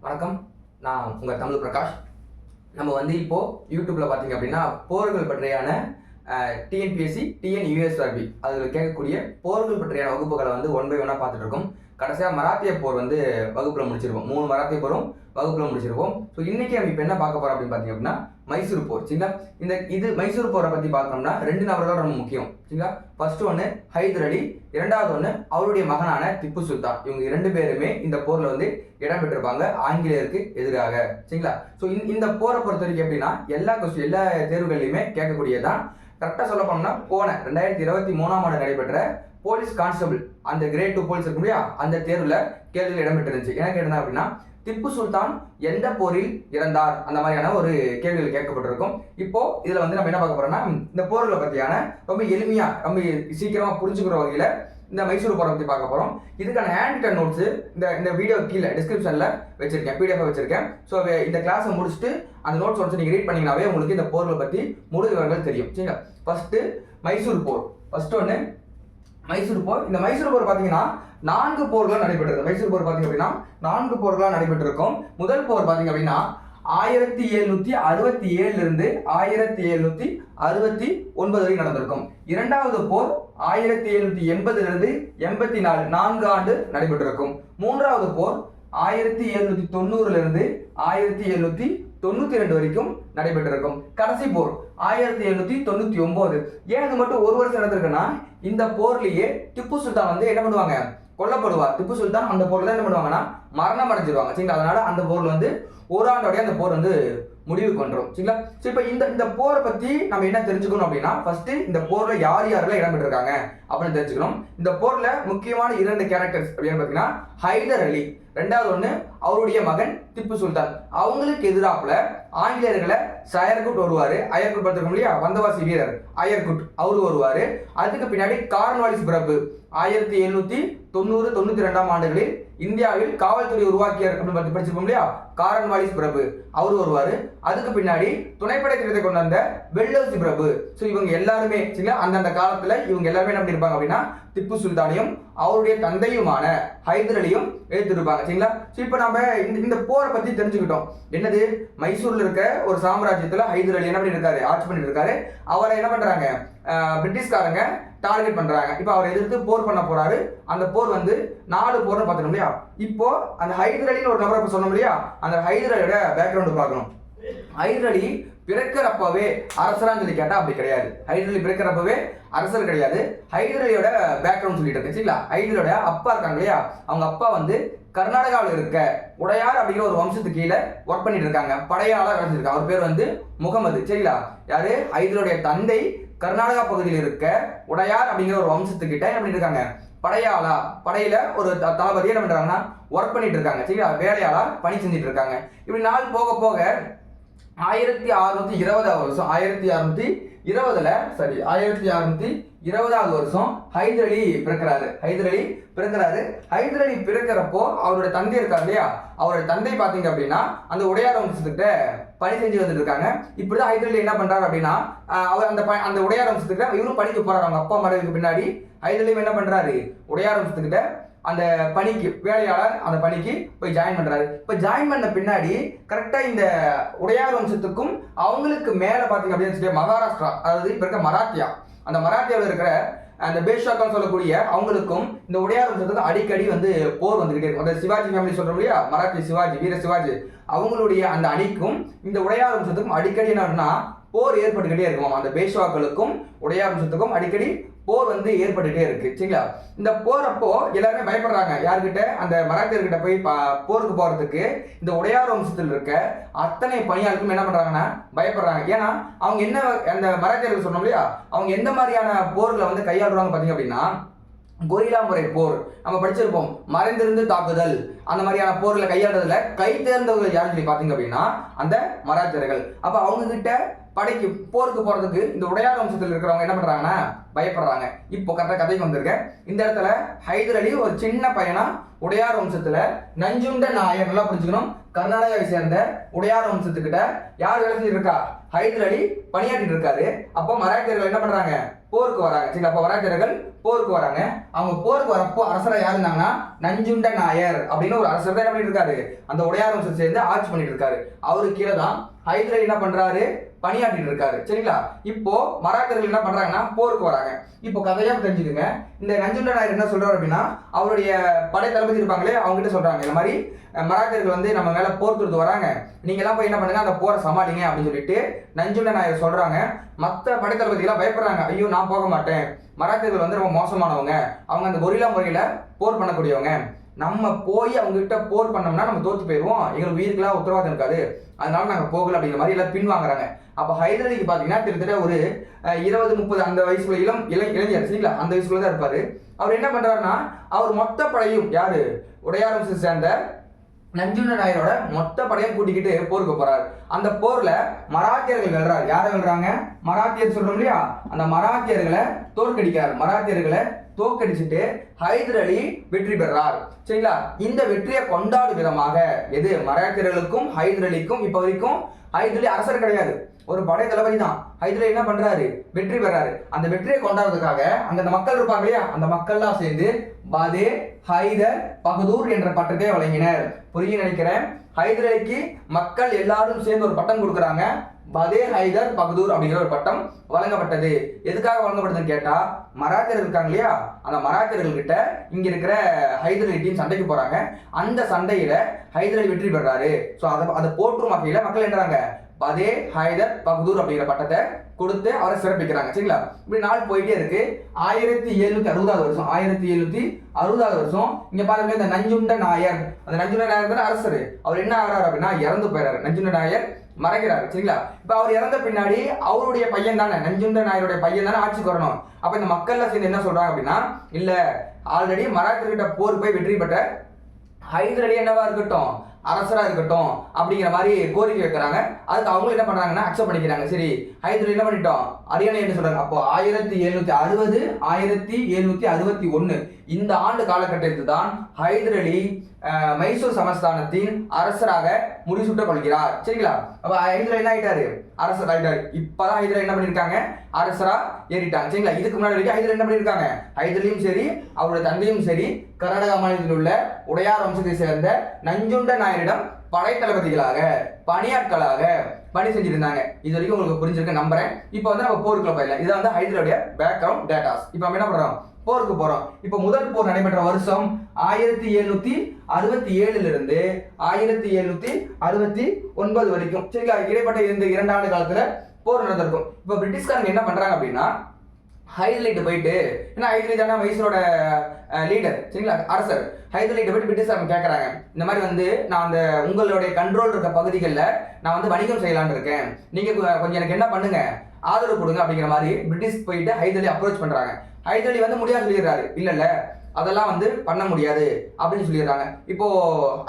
வணக்கம். நான் உங்கள் தமிழ் பிரகாஷ். நம்ம இப்போ யூடியூப்ல பார்த்தீங்க அப்படின்னா போர்கள் பற்றியான டிஎன்பிஎஸ்சி டிஎன்யூஎஸ்ஆர்பி அதில் கேட்கக்கூடிய போர்கள் பற்றியான வகுப்புகளை ஒன் பை ஒன்னாக பார்த்துட்டு இருக்கோம். கடைசியாக மராத்திய போர் வகுப்பில் முடிச்சிருக்கோம். 3 மராத்திய போரும் வகுப்பில் முடிச்சிருக்கோம். ஸோ இன்னைக்கு நம்ம இப்போ என்ன பார்க்க போறோம் அப்படின்னு பார்த்தீங்க அப்படின்னா மைசூர் போர். சரிங்களா? இது மைசூர் போரை பற்றி பார்த்தோம்னா 2 நபர்கள் ரொம்ப முக்கியம். சரிங்களா? ஃபர்ஸ்ட் ஒன்று ஹைதர் அலி, இரண்டாவது ஒன்று அவருடைய மகனான திப்பு சுல்தான். இவங்க 2 பேருமே இந்த போர்ல இடம் பெற்றிருப்பாங்க ஆங்கிலேயருக்கு எதிராக. சரிங்களா? ஸோ இந்த போரை பொறுத்த வரைக்கும் எப்படின்னா எல்லா தேர்வுகள்லையுமே கேட்கக்கூடியதான். கரெக்டாக சொல்ல போனோம்னா போன 2023ஆம் ஆண்டு நடைபெற்ற போலீஸ் கான்ஸ்டபிள் அந்த கிரேட் 2 போலீஸ் இருக்கும் இல்லையா, அந்த தேர்வுல கேள்வியில் இடம்பெற்றிருந்துச்சு. என்ன கேட்டா அப்படின்னா திப்பு சுல்தான் எந்த போரில் இறந்தார், அந்த மாதிரியான ஒரு கேள்விகள் கேட்கப்பட்டிருக்கும். இப்போ இதுல நம்ம என்ன பார்க்க போறோம்னா இந்த போர்களை பத்தியான ரொம்ப எளிமையா ரொம்ப சீக்கிரமா புரிஞ்சுக்கிற வகையில இந்த மைசூர் போரை பத்தி பார்க்க போறோம். இதுக்கான ஹேண்ட் நோட்ஸ் இந்த வீடியோ கீழே டிஸ்கிரிப்ஷன்ல வச்சிருக்கேன், பிடிஎஃப் வச்சிருக்கேன். ஸோ இந்த கிளாஸை முடிச்சுட்டு அந்த நோட்ஸ் வந்து நீங்க ரீட் பண்ணீங்கன்னாவே உங்களுக்கு இந்த போர்களை பத்தி முழு விவரங்கள் தெரியும். சரிங்களா? ஃபர்ஸ்ட் மைசூர் போர். ஃபர்ஸ்ட் ஒன்று மைசூர் போர். இந்த மைசூர் போர் பார்த்தீங்கன்னா 4 போர்கள் நடைபெற்றது. மைசூர் போர் பார்த்தீங்க அப்படின்னா 4 போர்களாக நடைபெற்றிருக்கும். முதல் போர் பார்த்தீங்க அப்படின்னா 1767 இருந்து 1769 வரை நடந்திருக்கும். இரண்டாவது போர் 1780 இருந்து 84 4 ஆண்டு நடைபெற்றிருக்கும். மூன்றாவது போர் 1790 இருந்து 1792 வரைக்கும் நடைபெற்றிருக்கும். கடைசி போர் 1799. ஏன் இது மட்டும் ஒரு வருஷம் நடந்திருக்குன்னா இந்த போர்லயே திப்பு சுல்தான் என்ன பண்ணுவாங்க, கொல்லப்படுவார். திப்பு சுல்தான் அந்த போர்ல என்ன பண்ணுவாங்கன்னா மரணம் அடைஞ்சிருவாங்க. சரிங்களா? அதனால அந்த போர்ல ஒரு ஆண்டோடைய அந்த போர் முடிவு கொண்டுரும். சரிங்களா? ஸோ இப்போ இந்த போரை பத்தி நம்ம என்ன தெரிஞ்சுக்கணும் அப்படின்னா ஃபர்ஸ்ட் இந்த போர்ல யாரெல்லாம் இடம் பெற்றிருக்காங்க அப்படின்னு தெரிஞ்சுக்கணும். இந்த போர்ல முக்கியமான 2 கேரக்டர்ஸ் அப்படின்னு பார்த்தீங்கன்னா ஹைதர் அலி, ரெண்டாவது ஒன்று அவருடைய மகன் திப்பு சுல்தான். அவங்களுக்கு எதிராப்புல ஆங்கிலேயர்களை அயர்குட் வருவாரு. அயர்குட் பார்த்துருக்கோம் இல்லையா, வந்தவாசி வீரர் அயர்குட் அவரு வருவாரு. அதுக்கு பின்னாடி கார்ன்வாலிஸ் பிரபு 1790-92ஆம் ஆண்டுகளில் இந்தியாவில் காவல்துறை உருவாக்கியார் அப்படின்னு படிச்சிருப்போம் இல்லையா, காரன்வாலிஸ் பிரபு அவர் வருவாரு. அதுக்கு பின்னாடி துணைப்படை திட்டத்தை கொண்டு வந்த வெள்ளோசி பிரபு. ஸோ இவங்க எல்லாருமே அந்தந்த காலத்துல இவங்க எல்லாருமே என்ன பண்ணிருப்பாங்க அப்படின்னா திப்பு சுல்தானையும் அவருடைய தந்தையுமான ஹைதர் அலியும் எடுத்துருப்பாங்க. சரிங்களா? ஸோ இப்போ நம்ம இந்த போரை பத்தி தெரிஞ்சுக்கிட்டோம். என்னது, மைசூர்ல இருக்க ஒரு சாம்ராஜ்யத்துல ஹைதர் அலி என்ன பண்ணிருக்காரு, ஆட்சி பண்ணிட்டு இருக்காரு. அவரை என்ன பண்றாங்க, பிரிட்டிஷ்காரங்க டார்கெட் பண்றாங்க. இப்போ அவர் எதிர்த்து போர் பண்ண போறாரு. அந்த போர் 4 போர்னு பார்த்துட்டோம் இல்லையா. இப்போ அந்த ஹைதர் அலின்னு ஒரு நபரை சொன்னோம் இல்லையா, அந்த ஹைதர் அலியோட பேக்ரவுண்ட் பார்க்கணும். ஹைதர் அலி பிறக்கிறப்பவே அரசரான்னு சொல்லி கேட்டா அப்படி கிடையாது. ஹைதர் அலி பிறக்கிறப்பவே அரசர் கிடையாது. ஹைதர் அலியோட பேக்ரவுண்ட் சொல்லிட்டு இருக்கு. சரிங்களா? ஹைதரோட அப்பா இருக்காங்க இல்லையா, அவங்க அப்பா கர்நாடகாவில் இருக்க உடையார் அப்படிங்கிற ஒரு வம்சத்துக்கு கீழே ஒர்க் பண்ணிட்டு இருக்காங்க. படையாளர் இருக்காங்க. அவர் பேர் முகமது. சரிங்களா? யாரு, ஹைதருடைய தந்தை கர்நாடகா பகுதியில் இருக்க உடையார் அப்படிங்கிற ஒரு வம்சத்துக்கிட்ட என்ன பண்ணிட்டு இருக்காங்க, படையில ஒரு தளபதி என்ன பண்றாங்கன்னா ஒர்க் பண்ணிட்டு இருக்காங்க. சரிங்களா? வேலையாளா பணி செஞ்சுட்டு இருக்காங்க. இப்படி நாள் போக போக 1620 வருஷம் 1620வது வருஷம் ஹைதர் அலி பிறக்கிறாரு. ஹைதர் அலி பிறக்கிறப்போ அவருடைய தந்தை இருக்காரு இல்லையா, அவருடைய தந்தை பாத்தீங்க அப்படின்னா அந்த உடையார் வம்சத்துக்கிட்ட பணி செஞ்சு வந்துட்டு இருக்காங்க. இப்படிதான் ஹைதர் அலி என்ன பண்றாரு அப்படின்னா அவர் அந்த உடையார் வம்சத்துக்கிட்ட இவரும் படிக்க போறாரு. அவங்க அப்பா மறைவுக்கு பின்னாடி ஹைதர் அலி என்ன பண்றாரு, உடையார் வம்சத்துக்கிட்ட அந்த பணிக்கு வேலையாளர் அந்த பணிக்கு போய் ஜாயின் பண்றாரு. இப்ப ஜாயின் பண்ண பின்னாடி கரெக்டா இந்த உடையார் வம்சத்துக்கும் அவங்களுக்கு மேல பாத்தீங்க அப்படின்னு மகாராஷ்டிரா, அதாவது இப்ப இருக்க மராத்தியா, அந்த மராத்தியாவில் இருக்கிற அந்த பேஷ்வாக்கள் சொல்லக்கூடிய அவங்களுக்கும் இந்த உடையார் வம்சத்துக்கும் அடிக்கடி போர் வந்துகிட்டே இருக்கும். அந்த சிவாஜி ஃபேமிலி சொல்றோம் இல்லையா, மராத்தி சிவாஜி, வீர சிவாஜி, அவங்களுடைய அந்த அணிக்கும் இந்த உடையார் வம்சத்துக்கும் அடிக்கடி என்னன்னா போர் ஏற்பட்டுக்கிட்டே இருக்கும். அந்த பேஷ்வாக்களுக்கும் உடையார் வம்சத்துக்கும் அடிக்கடி போர் ஏற்பட்டுட்டே இருக்கு. சரிங்களா? இந்த போறப்போ எல்லாருமே பயப்படுறாங்க. யார்கிட்ட, அந்த மராத்தியர்கிட்ட போய் போருக்கு போறதுக்கு இந்த உடையார் வம்சத்தில் இருக்க அத்தனை பணியாளருக்கும் என்ன பண்றாங்கன்னா பயப்படுறாங்க. ஏன்னா அவங்க என்ன, அந்த மராத்தியர்கள் சொன்னோம் இல்லையா, அவங்க எந்த மாதிரியான போர்களை கையாளுறாங்க பாத்தீங்க அப்படின்னா கொரில்லா முறை போர் நம்ம படிச்சிருப்போம், மறைந்திருந்து தாக்குதல், அந்த மாதிரியான போர்களை கையாளுறதுல கை தேர்ந்தவர்கள் யாருன்னு சொல்லி பாத்தீங்க அப்படின்னா அந்த மராத்தியர்கள். அப்ப அவங்க கிட்ட படைக்கு போருக்கு போறதுக்கு இந்த உடையார் வம்சத்தில் இருக்கிறவங்க என்ன பண்றாங்கன்னா பயப்படுறாங்க. இப்போ கரெக்டா கதைக்கு வந்திருக்கேன். இந்த இடத்துல ஹைதர் அலி ஒரு சின்ன பையனா உடையார் வம்சத்துல நஞ்சுண்ட நாயர், நல்லா புரிஞ்சுக்கணும், கர்நாடகாவை சேர்ந்த உடையார் வம்சத்துக்கிட்ட யார் வேலை செஞ்சுட்டு இருக்கா, ஹைதர் அலி பணியாற்றிட்டு இருக்காரு. அப்போ மராத்தியர்கள் என்ன பண்றாங்க, போருக்கு வராங்க. சரிங்களா? அப்ப மராத்தியர்கள் போருக்கு வராங்க. அவங்க போருக்கு வரப்போ அரசரா யார் இருந்தாங்கன்னா நஞ்சுண்ட நாயர் அப்படின்னு ஒரு அரசர் தான் என்ன பண்ணிட்டு இருக்காரு, அந்த உடையார் வம்சத்தை சேர்ந்து ஆட்சி பண்ணிட்டு இருக்காரு. அவரு கீழே தான் ஹைதர் அலி என்ன பண்றாரு, பணியாற்றிட்டு இருக்காரு. சரிங்களா? இப்போ மராத்தியர்கள் என்ன பண்றாங்கன்னா போருக்கு வராங்க. இப்போ கதையா தெரிஞ்சுக்குங்க. இந்த நஞ்சுண்ட நாயர் என்ன சொல்றாரு அப்படின்னா, அவருடைய படை தளபதி இருப்பாங்களே அவங்க கிட்ட சொல்றாங்க, இந்த மாதிரி மராத்தியர்கள் வந்து நம்ம மேல போர் தொடுத்து வராங்க, நீங்க எல்லாம் போய் என்ன பண்ணுங்க, அந்த போரை சமாளிங்க அப்படின்னு சொல்லிட்டு நஞ்சுண்ட நாயர் சொல்றாங்க. மற்ற படை தளபதிகள் பயப்படுறாங்க. ஐயோ நான் போக மாட்டேன், மராத்தியர்கள் வந்து ரொம்ப மோசமானவங்க, அவங்க அந்த கொரில்லா முறையில போர் பண்ணக்கூடியவங்க, நம்ம போய் அவங்க கிட்ட போர் பண்ணோம்னா நம்ம தோத்து போயிடுவோம், எங்களுக்கு உயிருக்கெல்லாம் உத்தரவாதம் இருக்காது, அதனால நாங்க போகல அப்படிங்கிற மாதிரி எல்லாம் பின்வாங்குறாங்க. அப்ப ஹைதர் அலிக்கு பாத்தீங்கன்னா கிட்டத்தட்ட ஒரு 20-30 அந்த வயசுக்குள்ள இளைஞர். சரிங்களா? அந்த வயசுக்குள்ள தான் இருப்பாரு. அவர் என்ன பண்றாருன்னா, அவர் மொத்த படையும் யாரு, உடையார் வம்சத்தை சேர்ந்த நஞ்சுண்ட நாயரோட மொத்த படையும் கூட்டிக்கிட்டு போருக்கு போறாரு. அந்த போர்ல மராத்தியர்கள் வெல்றாரு. யாரை வெல்றாங்க, மராத்தியர் சொல்றோம் இல்லையா, அந்த மராத்தியர்களை தோற்கடிக்கிறார். மராத்தியர்களை தோற்கடிச்சுட்டு ஹைதர் அலி வெற்றி பெறார். சரிங்களா? இந்த வெற்றியை கொண்டாடும் விதமாக எது, மராத்தியர்களுக்கும் ஹைதர் அலிக்கும் இப்ப வரைக்கும் ஹைதர் அலி அரசர் கிடையாது, ஒரு படை தளபதி தான். ஹைதர் அலி என்ன பண்றாரு, வெற்றி பெறாரு. அந்த வெற்றியை கொண்டாடுறதுக்காக அங்க மக்கள் இருப்பாங்க இல்லையா, அந்த மக்கள்லாம் சேர்ந்து பதே ஹைதர் பகதூர் என்ற பட்டத்தை வழங்கினர். புரிய நினைக்கிறேன். ஹைதர் அலிக்கு மக்கள் எல்லாரும் சேர்ந்து ஒரு பட்டம் கொடுக்குறாங்க. பதே ஹைதர் பகதூர் அப்படிங்கிற ஒரு பட்டம் வழங்கப்பட்டது. எதுக்காக வழங்கப்பட்டதுன்னு கேட்டா, மராத்தியர்கள் இருக்காங்க இல்லையா, அந்த மராத்தியர்கள் கிட்ட இங்க இருக்கிற ஹைதர் அலி டீம் சண்டைக்கு போறாங்க. அந்த சண்டையில ஹைதர் அலி வெற்றி பெறாரு. ஸோ அதை போற்றும் வகையில மக்கள் என்னறாங்க, பதே ஹைதர் பகதூர் அப்படிங்கிற பட்டத்தை கொடுத்து அவரை சிறப்பிக்கிறாங்க. சரிங்களா? இப்படி நாள் போயிட்டே இருக்கு. 1760 வருஷம் 1760 வருஷம் இங்க பாருங்க, இந்த நஞ்சுண்ட நாயர், அந்த நஞ்சுண்ட நாயர் தான் அரசர், அவர் என்ன ஆகிறாரு அப்படின்னா இறந்து போயிறாரு. நஞ்சுண்ட நாயர் மறைக்கிறாரு. சரிங்களா? இப்ப அவர் இறந்த பின்னாடி அவருடைய பையன் தானே, நஞ்சுண்ட நாயருடைய பையன் தானே ஆட்சிக்கு வரணும். அப்ப இந்த மக்கள்ல சேர்ந்து என்ன சொல்றாங்க அப்படின்னா, இல்ல ஆல்ரெடி மராத்தியர்கிட்ட போர் போய் வெற்றி பெற்ற ஹைதர் அலி என்னவா இருக்கட்டும், அரசரா இருக்கட்டும் அப்படிங்கிற மாதிரி கோரிக்கை வைக்கிறாங்க. அதுக்கு அவங்க என்ன பண்றாங்கன்னா அக்செப்ட் பண்ணிக்கிறாங்க. சரி ஹைதர் அலி என்ன பண்ணிட்டோம், அரியணை என்ன சொல்றாங்க. அப்போ 1760 1761 இந்த ஆண்டு காலகட்டத்தில் தான் ஹைதர் அலி மைசூர் சமஸ்தானத்தின் அரசராக முடிசூட்டக் கொள்கிறார். சரிங்களா? அப்ப ஹைதர் அலி என்ன ஆயிட்டாரு, அரசர் ஆயிட்டாரு. இப்பதான் ஹைதர் அலி என்ன பண்ணிருக்காங்க, அரசரா ஏறிட்டாங்க. சரிங்களா? இதுக்கு முன்னாடி வரைக்கும் ஹைதர் என்ன பண்ணிருக்காங்க, ஹைதர் அலியும் சரி அவருடைய தந்தையும் சரி கர்நாடகா மாநிலத்தில் உள்ள உடையார் வம்சத்தை சேர்ந்த நஞ்சுண்ட நாயரிடம் படை தளபதிகளாக பணியாட்களாக பணி செஞ்சிருந்தாங்க. இது வரைக்கும் உங்களுக்கு புரிஞ்சிருக்க நம்புறேன். இப்போ வந்து நம்ம போருக்குள்ள போயிடலாம். இதான் வந்து ஹைதர் அலியோட பேக்ரவுண்ட் டேட்டாஸ். இப்போ நம்ம என்ன பண்றோம், போருக்கு போறோம். இப்போ முதல் போர் நடைபெற்ற வருஷம் 1767 இருந்து 1769 வரைக்கும். சரிங்களா? இடைப்பட்ட இந்த 2 ஆண்டு காலத்துல போர் நடந்திருக்கும். இப்போ பிரிட்டிஷ்காரங்க என்ன பண்றாங்க அப்படின்னா, ஹைதர் போயிட்டு, ஏன்னா ஹைதர் தானே மைசூரோட லீடர். சரிங்களா? அரசர். ஹைதர் போயிட்டு பிரிட்டிஷ்காரங்க கேட்கறாங்க, இந்த மாதிரி வந்து நான் அந்த உங்களுடைய கண்ட்ரோல் இருக்க பகுதிகளில் நான் வந்து வணிகம் செய்யலான்னு இருக்கேன், நீங்க கொஞ்சம் எனக்கு என்ன பண்ணுங்க, ஆதரவு கொடுங்க அப்படிங்கிற மாதிரி பிரிட்டிஷ் போயிட்டு ஹைதர் அப்ரோச் பண்றாங்க. ஹைதர் அலி வந்து முடியாது சொல்லிடுறாரு, இல்ல அதெல்லாம் வந்து பண்ண முடியாது அப்படின்னு சொல்லிடுறாங்க. இப்போ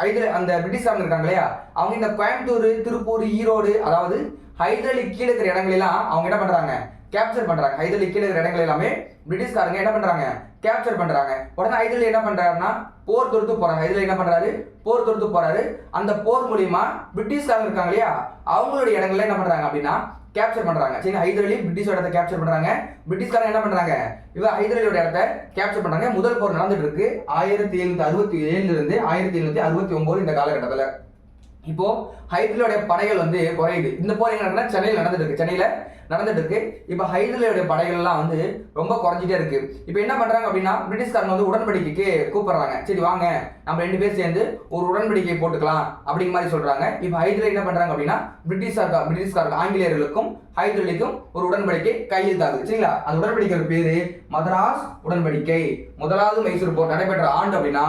ஹைதர் அந்த பிரிட்டிஷ்காரங்க இருக்காங்க இல்லையா, அவங்க இந்த கோயம்புத்தூர், திருப்பூர், ஈரோடு, அதாவது ஹைதர் அலி கீழே இருக்கிற இடங்களெல்லாம் அவங்க என்ன பண்றாங்க, கேப்சர் பண்றாங்க. ஹைதர் அலி கீழே இருக்கிற இடங்கள் எல்லாமே பிரிட்டிஷ்காரங்க என்ன பண்றாங்க, கேப்சர் பண்றாங்க. உடனே ஹைதர் அலி என்ன பண்றாருன்னா போர் தொடுத்து போறாங்க. ஹைதர் அலி என்ன பண்றாரு, போர் தொடுத்து போறாரு. அந்த போர் மூலியமா பிரிட்டிஷ்காரங்க இருக்காங்க இல்லையா, அவங்களுடைய இடங்கள்ல என்ன பண்றாங்க அப்படின்னா கேப்சர் பண்றாங்க. சரி, ஹைதர் அலி பிரிட்டிஷோட இடத்தை கேப்சர் பண்றாங்க. பிரிட்டிஷ்காரங்க என்ன பண்றாங்க, இவ ஹைதர் அலியோட இடத்தை கேப்சர் பண்றாங்க. முதல் போர் நடந்துட்டு இருக்கு 1767 இருந்து 1769 இந்த காலகட்டத்தில். இப்போ ஹைதர் படைகள் வந்து குறையுது. இந்த போர் எங்க நடக்குதுன்னா சென்னையில் நடந்துட்டு இருக்கு. சென்னையில நடந்துட்டு இருக்கு. இப்போ ஹைதர் படைகள் எல்லாம் வந்து ரொம்ப குறைஞ்சிட்டே இருக்கு. இப்போ என்ன பண்றாங்க அப்படின்னா பிரிட்டிஷ்காரங்க வந்து உடன்படிக்கைக்கு கூப்பிடுறாங்க. சரி வாங்க நம்ம 2 பேர் சேர்ந்து ஒரு உடன்படிக்கை போட்டுக்கலாம் அப்படிங்கிற மாதிரி சொல்றாங்க. இப்போ ஹைதர் என்ன பண்றாங்க அப்படின்னா பிரிட்டிஷ்காரங்க ஆங்கிலேயர்களுக்கும் ஹைதர் அலிக்கும் ஒரு உடன்படிக்கை கையெழுத்தாகுது. சரிங்களா? அந்த உடன்படிக்கை பேரு மதராஸ் உடன்படிக்கை. முதலாவது மைசூர் போர் நடைபெற்ற ஆண்டு அப்படின்னா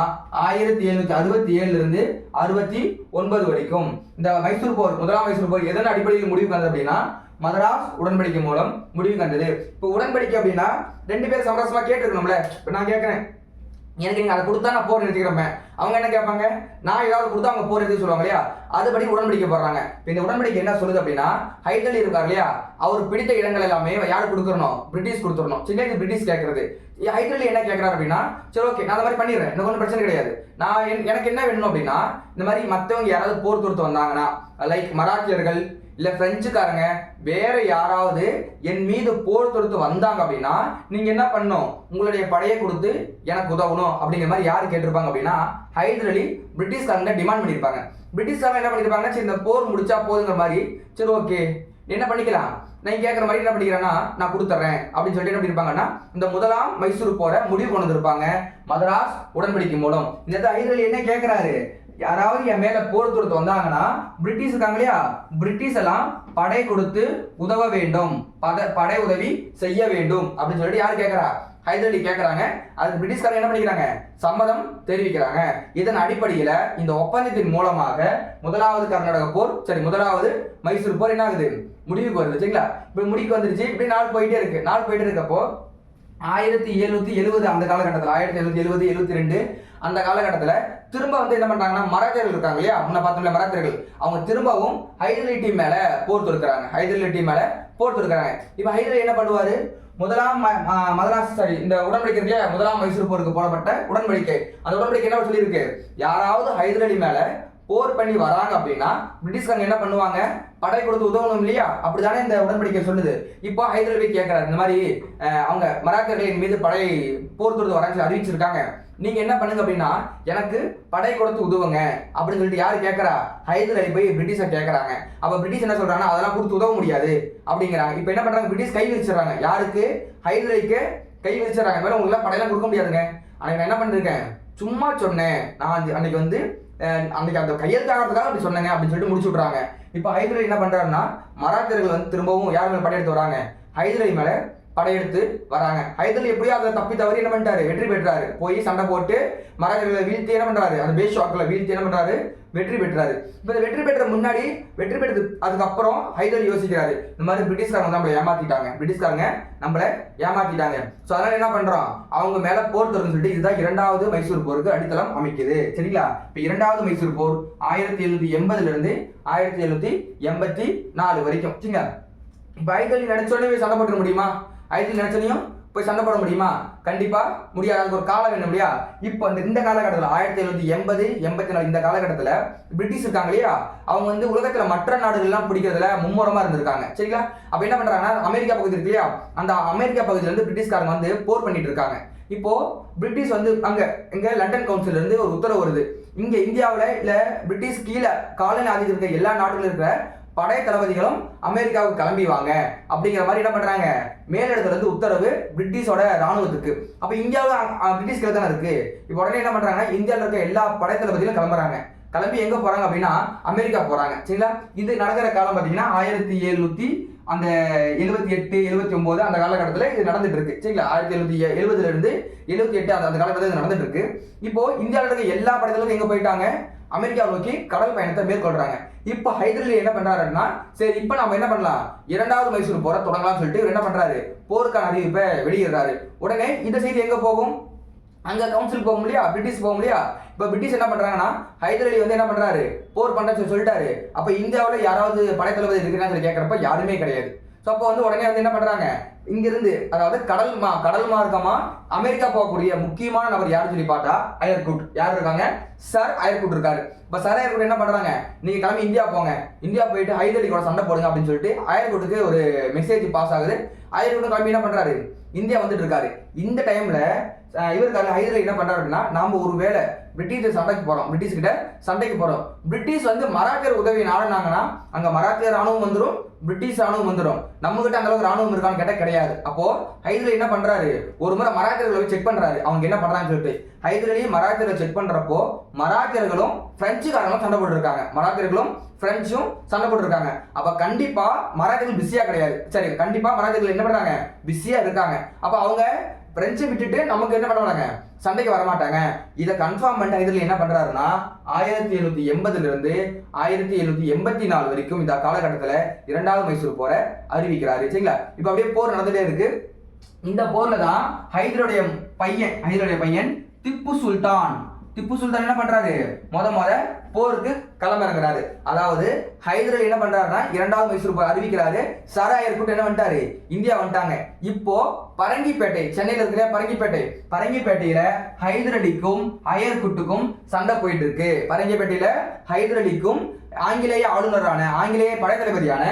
1767 இருந்து 69 வரைக்கும். இந்த மைசூர் போர், முதலாம் மைசூர் போர் எதன் அடிப்படையில் முடிவுக்கு வந்தது அப்படின்னா மதராஸ் உடன்படிக்கை மூலம் முடிவுக்கு வந்தது. இப்போ உடன்படிக்கை அப்படின்னா 2 பேர் சமரசமா கேட்டுருக்கணும்ல. இப்போ நான் கேட்கறேன், எனக்கு நீங்க அதை கொடுத்தா நான் போர் நிறுத்திக்கிறேன். அவங்க என்ன கேட்பாங்க, நான் ஏதாவது கொடுத்தா அவங்க போர் நிறுத்தி சொல்லுவாங்க இல்லையா, அதுபடி உடன்படிக்கை போடுறாங்க. இந்த உடன்படிக்கை என்ன சொல்லுது அப்படின்னா, ஹைதர் அலி இருக்கார் இல்லையா, அவர் பிடித்த இடங்கள் எல்லாமே யாரு கொடுக்கணும், பிரிட்டிஷ் கொடுத்துடணும். சரி, இது பிரிட்டிஷ் கேட்கறது. ஹைதர் அலி என்ன கேட்கறாரு அப்படின்னா, சரி ஓகே நான் அந்த மாதிரி பண்ணிடுறேன், எனக்கு ஒன்றும் பிரச்சனை கிடையாது. நான் எனக்கு என்ன வேணும் அப்படின்னா, இந்த மாதிரி மற்றவங்க யாராவது போர் தொடுத்து வந்தாங்கன்னா, லைக் மராத்தியர்கள் இல்ல பிரெஞ்சுக்காரங்க வேற யாராவது என் மீது போர் தொடுத்து வந்தாங்க அப்படின்னா நீங்க என்ன பண்ணணும், உங்களுடைய படையை கொடுத்து எனக்கு உதவணும் அப்படிங்கிற மாதிரி யாரு கேட்டிருப்பாங்க அப்படின்னா ஹைதர் அலி பிரிட்டிஷ்காரங்க டிமாண்ட் பண்ணியிருப்பாங்க. பிரிட்டிஷ்காரங்க என்ன பண்ணிருப்பாங்க, சரி இந்த போர் முடிச்சா போதுங்கிற மாதிரி, சரி ஓகே என்ன பண்ணிக்கலாம், நான் கேட்குற மாதிரி என்ன பண்ணிக்கிறேன்னா நான் கொடுத்துட்றேன் அப்படின்னு சொல்லிட்டு என்ன பண்ணிருப்பாங்கன்னா இந்த முதலாம் மைசூர் போற முடிவு கொண்டு வந்திருப்பாங்க மதராஸ் உடன்படிக்கை மூலம். இந்த ஹைதர் அலி என்ன கேட்கிறாரு, யாராவது என் மேல போர் தொடுத்து வந்தாங்கன்னா பிரிட்டிஷ் இருக்காங்க இல்லையா, பிரிட்டிஷ் எல்லாம் படை கொடுத்து உதவ வேண்டும், படை உதவி செய்ய வேண்டும் அப்படின்னு சொல்லிட்டு யாரு கேட்கிறா, ஹைதர் அலி கேட்கறாங்க. அதுக்கு பிரிட்டிஷ்காரங்க என்ன பண்ணிக்கிறாங்க, சம்மதம் தெரிவிக்கிறாங்க. இதன் அடிப்படையில இந்த ஒப்பந்தத்தின் மூலமாக முதலாவது கர்நாடக போர், சரி முதலாவது மைசூர் போர் என்ன ஆகுது, முடிவுக்கு வருது. சரிங்களா, இப்ப முடிவுக்கு வந்துருச்சு. இப்படி நாள் போயிட்டே இருக்கப்போ 1770 அந்த காலகட்டத்தில் 1770 72 அந்த காலகட்டத்தில் திரும்ப வந்து என்ன பண்றாங்கன்னா மராத்தியர்கள் இருக்காங்க இல்லையா, முன்ன பார்த்தோம்ல மராத்தியர்கள், அவங்க திரும்பவும் ஹைதர் அலி டீம் மேல போர் தொடுக்கிறாங்க. இப்ப ஹைதர் அலி என்ன பண்ணுவாரு, முதலாம் மதராஸ் இந்த உடன்படிக்கை இல்லையா, முதலாம் மைசூர் போருக்கு போடப்பட்ட உடன்படிக்கை, அந்த உடன்படிக்கை என்ன சொல்லியிருக்கு, யாராவது ஹைதர் அலி மேல போர் பண்ணி வராங்க அப்படின்னா பிரிட்டிஷ்காரங்க என்ன பண்ணுவாங்க, படை கொடுத்து உதவணும் இல்லையா, அப்படித்தானே இந்த உடன்படிக்கை சொல்லுது. இப்போ ஹைதர் அலி கேட்கிறாரு, இந்த மாதிரி அவங்க மராத்தியர்களின் மீது படை போர் தொடுத்து வராங்க அறிவிச்சிருக்காங்க, நீங்க என்ன பண்ணுங்க அப்படின்னா எனக்கு படை கொடுத்து உதவுங்க அப்படின்னு சொல்லிட்டு யாரு கேட்கறா, ஹைதர் அலி போய் பிரிட்டிஷை கேட்கறாங்க. அப்ப பிரிட்டிஷ் என்ன சொல்றாங்கன்னா அதெல்லாம் கொடுத்து உதவ முடியாது அப்படிங்கிறாங்க. இப்ப என்ன பண்றாங்க, பிரிட்டிஷ் கை விரிச்சிடறாங்க. யாருக்கு, ஹைதர் அலிக்கு கை விரிச்சிடறாங்க. மேல உங்களுக்கு படையெல்லாம் கொடுக்க முடியாதுங்க, அன்னைக்கு நான் என்ன பண்ணிருக்கேன், சும்மா சொன்னேன், நான் அன்னைக்கு வந்து அன்னைக்கு அந்த கையெழுத்தாகிறதுக்காக அப்படி சொன்னேங்க அப்படின்னு சொல்லிட்டு முடிச்சு விட்றாங்க. இப்போ ஹைதர் அலி என்ன பண்றாருன்னா மராத்தியர்கள் வந்து திரும்பவும் யார் மேல படையெடுத்து வராங்க, ஹைதர் அலி மேல படையெடுத்து வராங்க. ஹைதர் அலி எப்படியோ அதை தப்பி தவறி என்ன பண்ணிட்டாரு, வெற்றி பெற்றாரு. போய் சண்டை போட்டு மராத்தியர்களை வீழ்த்தி என்ன பண்றாரு, அந்த பேஸ் ஷாட்ல வீழ்த்தி என்ன பண்றாரு, வெற்றி பெற்றாரு. இப்போ வெற்றி பெற்ற முன்னாடி வெற்றி பெற்றது அதுக்கப்புறம் ஹைதர் அலி யோசிக்கிறாரு, இந்த மாதிரி பிரிட்டிஷ்காரங்க நம்மளை ஏமாத்திட்டாங்க, ஸோ அதனால என்ன பண்றோம், அவங்க மேல போர் தொடர்ந்து சொல்லிட்டு இதுதான் இரண்டாவது மைசூர் போருக்கு அடித்தளம் அமைக்குது. சரிங்களா, இப்போ இரண்டாவது மைசூர் போர் 1780 இருந்து 1784 வரைக்கும். சரிங்களா, இப்போ ஹைதர் அலி நினைச்சோடனே சண்டை போட்டுற முடியுமா, ஹைதர் அலி நினைச்சோனையும் போய் சண்டை போட முடியுமா, கண்டிப்பா முடியாது. அதுக்கு ஒரு காலம் வேணும் இல்லையா. இப்போ இந்த காலகட்டத்தில் 1780 84 இந்த காலகட்டத்தில் பிரிட்டிஷ் இருக்காங்க இல்லையா, அவங்க வந்து உலகத்துல மற்ற நாடுகள்லாம் பிடிக்கிறதுல மும்முரமா இருந்திருக்காங்க. சரிங்களா, அப்ப என்ன பண்றாங்கன்னா அமெரிக்கா பகுதி இருக்கு இல்லையா, அந்த அமெரிக்கா பகுதியில இருந்து பிரிட்டிஷ்காரங்க வந்து போர் பண்ணிட்டு இருக்காங்க. இப்போ பிரிட்டிஷ் வந்து எங்க லண்டன் கவுன்சில் இருந்து ஒரு உத்தரவு வருது, இங்க இந்தியாவில் இல்ல பிரிட்டிஷ் கீழே காலனி ஆதிக்கம் இருக்க எல்லா நாடுகளும் இருக்கிற படை தளபதிகளும் அமெரிக்காவுக்கு கிளம்பி வாங்க அப்படிங்கிற மாதிரி என்ன பண்றாங்க, மேலிடத்துல இருந்து உத்தரவு பிரிட்டிஷோட ராணுவத்துக்கு. அப்ப இந்தியாவில் பிரிட்டிஷ் கீழே தானே இருக்கு. இப்போ உடனே என்ன பண்றாங்கன்னா இந்தியாவில் இருக்க எல்லா படை தளபதிகளும் கிளம்பி எங்க போறாங்க அப்படின்னா அமெரிக்கா போறாங்க. சரிங்களா, இது நடக்கிற காலம் பார்த்தீங்கன்னா 1778 79 அந்த காலகட்டத்தில் இது நடந்துட்டு இருக்கு. சரிங்களா, 1770 இருந்து 78 அந்த காலகட்டத்தில் இது நடந்துட்டு இருக்கு. இப்போ இந்தியாவில் இருக்க எல்லா படைகளும் எங்க போயிட்டாங்க, அமெரிக்கா நோக்கி கடல் பயணத்தை மேற்கொள்றாங்க. இப்போ ஹைதர் அலி என்ன பண்றாருன்னா, சரி இப்போ நம்ம என்ன பண்ணலாம், இரண்டாவது மைசூர் போரை தொடங்கலாம் சொல்லிட்டு இவர் என்ன பண்றாரு, போருக்கான அறிவிப்பை வெளியிடுறாரு. உடனே இந்த செய்தி எங்க போகும், அங்க கவுன்சில் போகும் இல்லையா, பிரிட்டிஷ் போகும் இல்லையா. இப்போ பிரிட்டிஷ் என்ன பண்றாங்கன்னா ஹைதர் அலி வந்து என்ன பண்றாரு, போர் பண்றேன்னு சொல்லிட்டாரு. அப்ப இந்தியாவில் யாராவது படைத்தளபதி இருக்குன்னு சொல்லி கேட்கறப்ப யாருமே கிடையாது. ஸோ அப்போ வந்து உடனே வந்து என்ன பண்றாங்க, இங்கிருந்து அதாவது கடல் மார்க்கமா அமெரிக்கா போகக்கூடிய முக்கியமான நபர் யாருன்னு சொல்லி பார்த்தா அயர்குட். யார் இருக்காங்க, சர் அயர்குட் இருக்காரு. இப்போ சர் அயர்குட் என்ன பண்றாங்க, நீங்க கிளம்பி இந்தியா போங்க, இந்தியா போயிட்டு ஹைதர் அலி கூட சண்டை போடுங்க அப்படின்னு சொல்லிட்டு அயர்குட்டுக்கு ஒரு மெசேஜ் பாஸ் ஆகுது. அயர்குட் கிளம்பி என்ன பண்றாரு, இந்தியா வந்துட்டு இருக்காரு. இந்த டைம்ல இவருக்காக ஹைதர் அலி என்ன பண்றாரு அப்படின்னா, நாம ஒரு வேளை பிரிட்டிஷ் கிட்ட சண்டைக்கு போறோம், பிரிட்டிஷ் வந்து மராத்தியர் உதவி நாடுனாங்கன்னா அங்க மராத்தியர் ராணுவம் வந்துடும், பிரிட்டிஷ் ராணுவம் வந்துடும். நம்ம கிட்ட அந்த அளவுக்கு ராணுவம் இருக்கான்னு கேட்டா கிடையாது. அப்போ ஹைதர் அலி என்ன பண்றாரு, ஒரு முறை மராத்தியர்களை செக் பண்றாரு, அவங்க என்ன பண்றாங்கன்னு சொல்லிட்டு. ஹைதர் அலி மராத்தியர்களை செக் பண்றப்போ மராத்தியர்களும் பிரெஞ்சுக்காரங்களும் சண்டை போட்டு இருக்காங்க, அப்ப கண்டிப்பா மராத்தியர்கள் பிஸியா கிடையாது. சரி, கண்டிப்பா மராத்தியர்கள் என்ன பண்றாங்க, பிஸியா இருக்காங்க. அப்ப அவங்க பிரெஞ்சு விட்டுட்டு நமக்கு என்ன பண்ணுவாங்க, சண்டைக்கு வரமாட்டாங்க. இதை கன்ஃபார்ம் பண்ணிட்டு ஹைதர் அலி என்ன பண்றாருன்னா 1780 இருந்து 1784 வரைக்கும் இந்த காலகட்டத்தில் இரண்டாவது மைசூர் போரை அறிவிக்கிறாரு. சரிங்களா, இப்ப அப்படியே போர் நடந்துட்டே இருக்கு. இந்த போர்ல தான் ஹைதருடைய பையன் திப்பு சுல்தான் என்ன பண்றாரு, முத போருக்கு களமிறங்குறாரு. அதாவது ஹைதர் அலி என்ன பண்றாருன்னா இரண்டாவது மைசூர் போர் அறிவிக்கிறாரு. சர் ஆயர் குட் என்ன பண்ணிட்டாரு, இந்தியா வந்துட்டாங்க. இப்போ பரங்கிப்பேட்டை, சென்னையில இருக்கிற பரங்கிப்பேட்டையில ஹைதர் அலிக்கும் அயர்குட்டுக்கும் சண்டை போயிட்டு இருக்கு. பரங்கிப்பேட்டையில ஹைதர் அலிக்கும் ஆங்கிலேய ஆளுநரான ஆங்கிலேய படைத்தளபதியான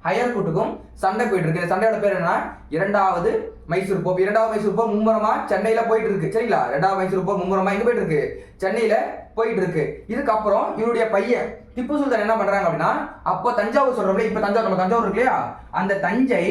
அயர்குட்டுக்கும் சண்டை போயிட்டு இருக்கு. சண்டையோட பேர் என்ன, இரண்டாவது மைசூர் போர். இரண்டாவது மைசூர் போர் மும்முரமா சென்னையில போயிட்டு இருக்கு. சரிங்களா, இரண்டாவது மைசூர் போர் மும்முரமா எங்க போயிட்டு இருக்கு, சென்னையில போயிட்டு இருக்கு. இதுக்கப்புறம் இவருடைய பையன் திப்பு சுல்தான் என்ன பண்றாங்க அப்படின்னா, அப்போ தஞ்சாவூர் சொல்றோம்ல, இப்ப தஞ்சாவூர் நம்ம தஞ்சாவூர் இருக்கு இல்லையா, அந்த தஞ்சை